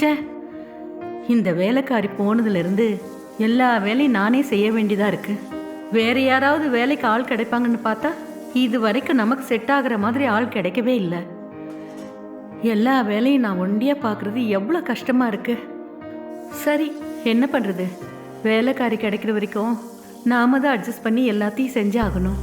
ச்சே, இந்த வேலைக்காரி போனதுல இருந்து எல்லா வேலையும் நானே செய்ய வேண்டியதா இருக்கு. வேற யாராவது வேலைக்கு ஆள் கிடைப்பாங்கன்னு பார்த்தா இது வரைக்கும் நமக்கு செட் ஆகுற மாதிரி ஆள் கிடைக்கவே இல்லை. எல்லா வேலையும் நான் ஒண்டியா பார்க்கறது எவ்வளோ கஷ்டமா இருக்கு. சரி, என்ன பண்றது? வேலைக்காரி கிடைக்கிற வரைக்கும் நாம தான் அட்ஜஸ்ட் பண்ணி எல்லாத்தையும் செஞ்சு ஆகணும்.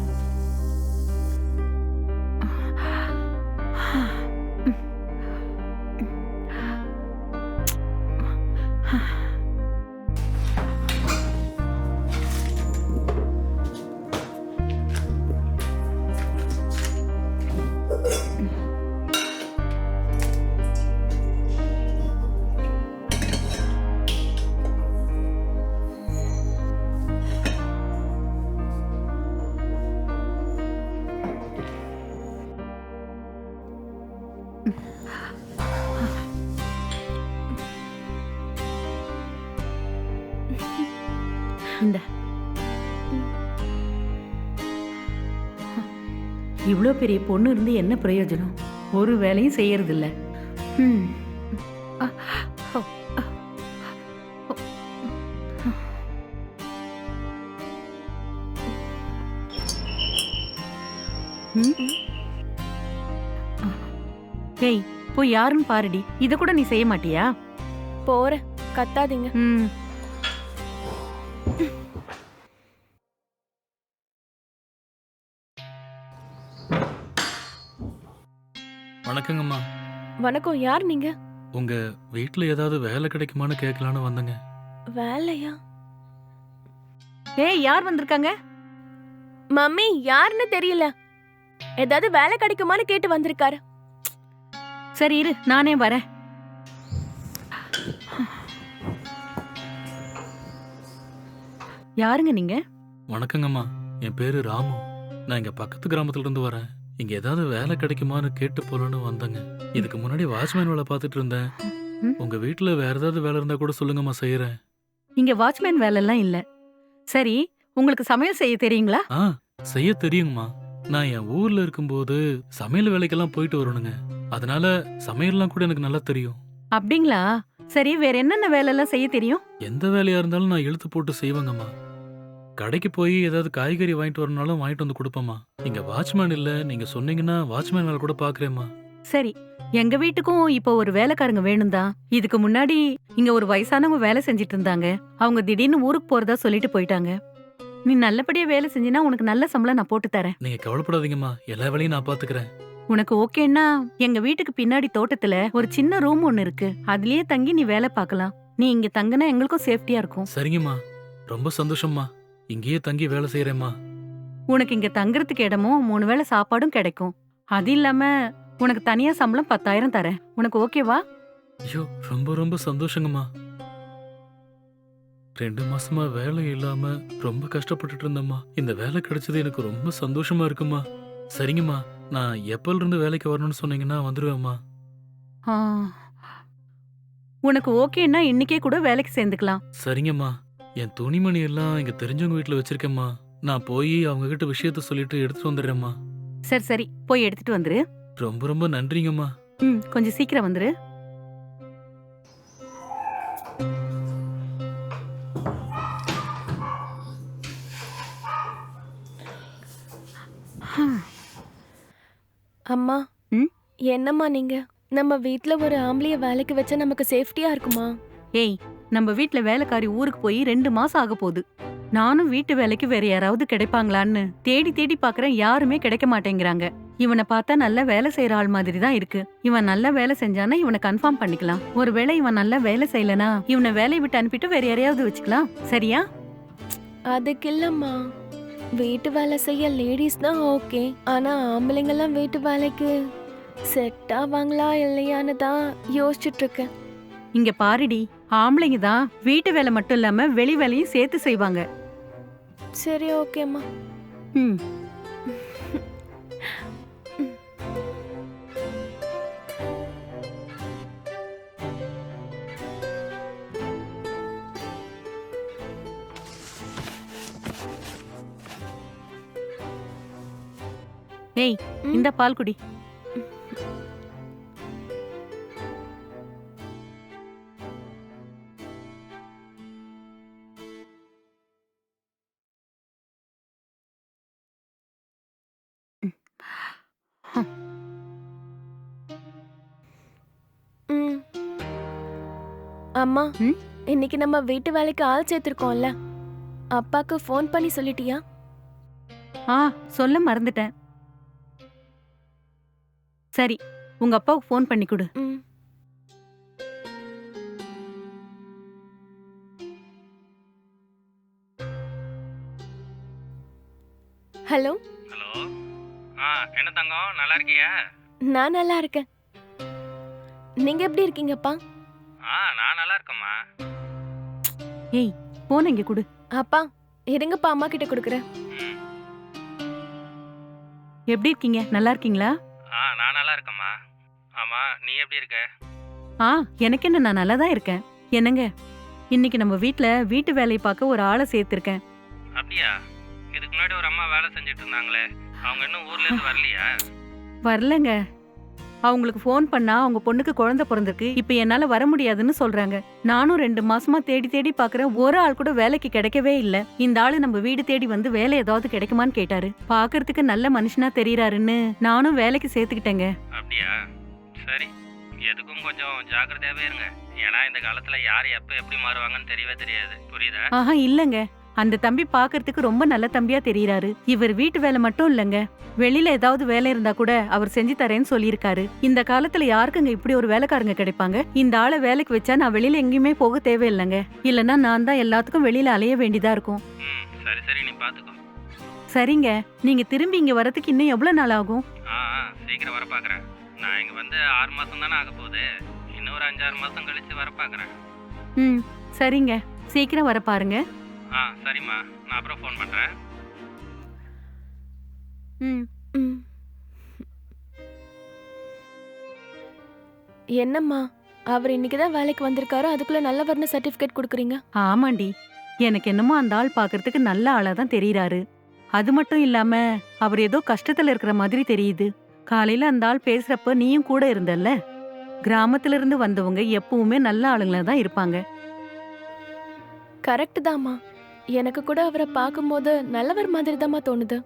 இந்த இவ்வளோ பெரிய பொண்ணு இருந்து என்ன பிரயோஜனம்? ஒரு வேலையும் செய்யறது இல்ல. ம். அ, ஓ, அ, ஓ. ம்? ஏய், போய் யாருன்னு பாருடி. இத கூட நீ செய்ய மாட்டியா? போறேன், கத்தாதீங்க. ம். வணக்கங்கம்மா. வணக்கம், யார் நீங்க? உங்க வீட்ல ஏதாவது வேலை கிடைக்குமான்னு கேட்கலான்னு வந்தேங்க. வேலையா? ஏய், யார் வந்திருக்காங்க? மம்மி, யாருன்னு தெரியல. ஏதாவது வேலை கிடைக்குமான்னு கேட்டு வந்திருக்காரு. சரி இரு, நானே வரேன். யாருங்க நீங்க? வணக்கங்கம்மா, என் பேரு ராமு. நான் இங்க பக்கத்து கிராமத்துல இருந்து வரேன். இங்க ஏதாவது வேலை கிடைக்குமான்னு கேட்டு போலான்னு வந்தேங்க. இதுக்கு முன்னாடி வாட்ச்மேன் வேலை பார்த்துட்டு இருந்தேன். ம். உங்க வீட்ல வேற ஏதாவது வேலை இருந்தா கூட சொல்லுங்கம்மா, செய்யறேன். இங்க வாட்ச்மேன் வேலைலாம் இல்ல. சரி, உங்களுக்கு சமையல் செய்ய தெரியுங்களா? ஆ, செய்ய தெரியுங்கம்மா. நான் என் ஊர்ல இருக்கும்போது சமையல் வேலைக்கெல்லாம் போயிட்டு வரணுங்க. அதனால சமையல்லாம் கூட எனக்கு நல்லா தெரியும். அப்படிங்களா? சரி, வேற என்னென்ன வேலைலாம் செய்ய தெரியும்? எந்த வேலையா இருந்தாலும் நான் இழுத்து போட்டு செய்வேங்கம்மா. கடைக்கு போய் ஏதாவது காய்கறி வாங்கிட்டு வரணும்னாலும் வாங்கிட்டு வந்து கொடுப்பேம்மா. இங்க வாட்ச்மேன் இல்ல, நீங்க சொன்னீங்கன்னா வாட்ச்மேன் வேலை கூட பாக்குறேம்மா. சரி, எங்க வீட்டுக்கும் இப்போ ஒரு வேலைக்காரங்க வேணும் தான். இதுக்கு முன்னாடி இங்க ஒரு வயசானவங்க வேலை செஞ்சிட்டு இருந்தாங்க. அவங்க திடீர்னு ஊருக்கு போறதா சொல்லிட்டு போயிட்டாங்க. நீ நல்லபடியா வேலை செஞ்சினா உனக்கு நல்ல சம்பளம் நான் போட்டு தரேன். நீங்க கவலைப்படாதீங்கம்மா, எல்லா வேலையும் நான் பாத்துக்கிறேன். உனக்கு ஓகேன்னா எங்க வீட்டுக்கு பின்னாடி தோட்டத்துல ஒரு சின்ன ரூம் ஒன்னு இருக்கு. அதுலயே தங்கி நீ வேலை பார்க்கலாம். நீ இங்க தங்கினா எங்களுக்கும் சேஃப்டியா இருக்கும். சரிங்கம்மா, ரொம்ப சந்தோஷம்மா. இங்கேயே தங்கி வேலை செய்யறேம்மா. உனக்கு இங்க தங்குறதுக்கு இடமும் 3 வேளை சாப்பாடும் கிடைக்கும். அது இல்லாம உனக்கு தனியா சம்பளம் 10,000 தரேன். உனக்கு ஓகேவா? ஐயோ, ரொம்ப ரொம்ப சந்தோஷங்கம்மா. 2 மாசமா வேலை இல்லாம ரொம்ப கஷ்டப்பட்டுட்டு இருந்தேம்மா. இந்த வேலை கிடைச்சது எனக்கு ரொம்ப சந்தோஷமா இருக்குமா. சரிங்கம்மா, நான் எப்பல இருந்து வேலைக்கு வரணும்னு சொன்னீங்கன்னா வந்துருவேம்மா. ஆ. உனக்கு ஓகேன்னா இன்னைக்கே கூட வேலைக்கு சேர்ந்துக்கலாம். சரிங்கம்மா, என் துணிமணி எல்லாம் இங்க தெரிஞ்சவங்க வீட்டுல வச்சிருக்கேம்மா. நான் போய் அவங்க கிட்ட விஷயத்த சொல்லிட்டு எடுத்துட்டு வந்துடுறேம்மா. சரி சரி, போய் எடுத்துட்டு வந்துரு. ரொம்ப ரொம்ப நன்றிங்கம்மா. ம், கொஞ்சம் சீக்கிரம் வந்துரு. அம்மா, ம்? என்னம்மா நீங்க? நம்ம வீட்ல ஒரு ஆம்பளைய வேலைக்கு வச்சா நமக்கு சேஃப்டியா இருக்குமா? ஏய், நம்ம வீட்ல வேலைக்காரி ஊருக்கு போய் 2 மாசம் ஆக போகுது. நானும் வீட்டு வேலைக்கு வேற யாராவது கிடைப்பாங்களான்னு தேடி தேடி பாக்குறேன். யாருமே கிடைக்க மாட்டேங்கிறாங்க. இவனை பார்த்தா நல்ல வேலை செய்யற ஆள் மாதிரி தான் இருக்கு. இவன் நல்ல வேலை செஞ்சானா இவனை கன்ஃபார்ம் பண்ணிக்கலாம். ஒருவேளை இவன் நல்ல வேலை செய்யலனா இவனை வேலையை விட்டு அனுப்பிட்டு வேற யாரையாவது வச்சுக்கலாம். சரியா? அதுக்கு இல்லம்மா, வீட்டு வேலை செய்ய லேடிஸ் தான் ஓகே. ஆனா ஆம்பளைங்கெல்லாம் வீட்டு வேலைக்கு செட் ஆவாங்களா இல்லையான்னு தான் யோசிச்சுட்டு இருக்கேன். இங்க பாருடி, ஆம்பளைங்க தான் வீட்டு வேலை மட்டும் இல்லாம வெளி வேலையும் சேர்த்து செய்வாங்க. சரி, ஓகேம்மா. ம். ஏய், இந்த பால் குடி. அம்மா ம்? இன்னைக்கு நம்ம வீட்டு வேலைக்கு ஆள் சேர்த்திருக்கோம்ல, அப்பாக்கு ஃபோன் பண்ணி சொல்லிட்டியா? ஆ சொல்ல மறந்துட்டேன். சரி, உங்க அப்பாவுக்கு ஃபோன் பண்ணி கொடு. ம். Hello, hello. என்ன தங்கம், நல்லா இருக்கியா? நான் நல்லா இருக்கேன். நீங்க எப்படி இருக்கீங்கப்பா? நான் நல்லா இருக்கேம்மா. ஏய், போன இங்க கொடு. அப்பா இருங்கப்பா, அம்மா கிட்ட கொடுக்குறேன். எப்படி இருக்கீங்க? நல்லா இருக்கீங்களா? நான் நல்லா இருக்கேம்மா. ஆமா, நீ எப்படி இருக்க? ஆ எனக்கு என்ன, நான் நல்லா தான் இருக்கேன். என்னங்க, இன்னைக்கு நம்ம வீட்ல வீட்டு வேலையை பார்க்க ஒரு ஆளை சேர்த்திருக்கேன். அப்படியா? இதுக்கு முன்னாடி ஒரு அம்மா வேலை செஞ்சுட்டு இருந்தாங்களே, அவங்க இன்னும் ஊர்ல இருந்து வரலையா? வரலங்க. அவங்களுக்கு ஃபோன் பண்ணா அவங்க பொண்ணுக்கு குழந்தை பிறந்திருக்கு, இப்ப என்னால வர முடியாதுன்னு சொல்றாங்க. நானும் 2 மாசமா தேடி தேடி பாக்குறேன், ஒரு ஆள் கூட வேலைக்கு கிடைக்கவே இல்ல. இந்த ஆளு நம்ம வீடு தேடி வந்து வேலை ஏதாவது கிடைக்குமான்னு கேட்டாரு. பாக்குறதுக்கு நல்ல மனுஷனா தெரியறாருன்னு நானும் வேலைக்கு சேர்த்துக்கிட்டேங்க. அப்படியா? சரி, எதுக்கும் கொஞ்சம் ஜாக்கிரதையாவே இருங்க. ஏன்னா இந்த காலத்துல யார் எப்ப எப்படி மாறுவாங்கன்னு தெரியவே தெரியாது. புரியுதா? ஆஹா இல்லங்க, அந்த தம்பி பாக்குறதுக்கு ரொம்ப நல்ல தம்பியா தெரியறாரு. இவர் வீட்டு வேலை மட்டும் இல்லங்க, வெளியில ஏதாவது வேலை இருந்தா கூட அவர் செஞ்சு தரேன்னு சொல்லியிருக்காரு. இந்த காலத்துல யாருக்குங்க இப்படி ஒரு வேலைக்காரங்க கிடைப்பாங்க? இந்த ஆளை வேலைக்கு வச்சா நான் வெளியில எங்கேயுமே போக தேவையில்லைங்க. இல்லைன்னா நான் தான் எல்லாத்துக்கும் வெளியில அலைய வேண்டியதா இருக்கும். சரி சரி, நீ பாத்துக்கோ. சரிங்க, நீங்க திரும்பி இங்க வரதுக்கு இன்னும் எவ்வளவு நாள் ஆகும்? சீக்கிரம் வர பாக்குறேன். நான் இங்க வந்து 6 மாசம் தானே ஆக போகுது. இன்னும் ஒரு 5-6 மாசம் கழிச்சு வர பாக்குறேன். ம் சரிங்க, சீக்கிரம் வர பாருங்க. சரிம்மா, நான் அப்புறம் ஃபோன் பண்றேன். ம் ம். என்னம்மா, அவர் இன்னைக்கு தான் வேலைக்கு வந்திருக்காரு, அதுக்குள்ள நல்லவர்னு சர்டிபிகேட் கொடுக்குறீங்க? ஆமாண்டி, எனக்கு என்னமோ அந்த ஆள் பாக்குறதுக்கு நல்ல ஆளா தான் தெரியறாரு. அது மட்டும் இல்லாம அவர் ஏதோ கஷ்டத்துல இருக்கிற மாதிரி தெரியுது. காலையில அந்த ஆள் பேசுறப்ப நீயும் கூட இருந்தல்ல. கிராமத்துல இருந்து வந்தவங்க எப்பவுமே நல்ல ஆளுங்களா தான் இருப்பாங்க. கரெக்ட் தாம்மா. எனக்கு கூட அவரை பார்க்கும்போது நல்லவர் மாதிரி தாம்மா தோணுது.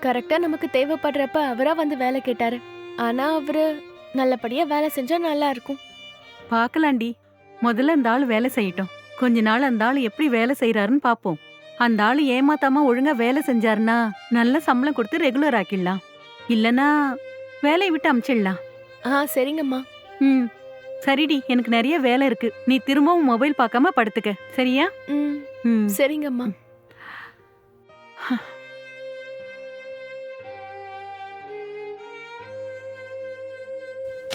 கரெக்டா நமக்கு தேவைப்படுறப்ப அவரா வந்து வேலை கேட்டாரு. ஆனா அவரு நல்லபடியா வேலை செஞ்சா நல்லா இருக்கும். பார்க்கலாண்டி, முதல்ல அந்த ஆள் வேலை செய்யட்டும். கொஞ்ச நாள் அந்த ஆள் எப்படி வேலை செய்யறாருன்னு பாப்போம். அந்த ஆள் ஏமாத்தாம ஒழுங்கா வேலை செஞ்சாருன்னா நல்ல சம்பளம் கொடுத்து ரெகுலர் ஆக்கிடலாம். இல்லனா வேலையை விட்டு அமிச்சிடலாம். சரிங்கம்மா. ம் சரிடி, எனக்கு நிறைய வேலை இருக்கு. நீ திரும்பவும் மொபைல் பார்க்காம படுத்துக்க, சரியா? ம் ம் சரிங்கம்மா.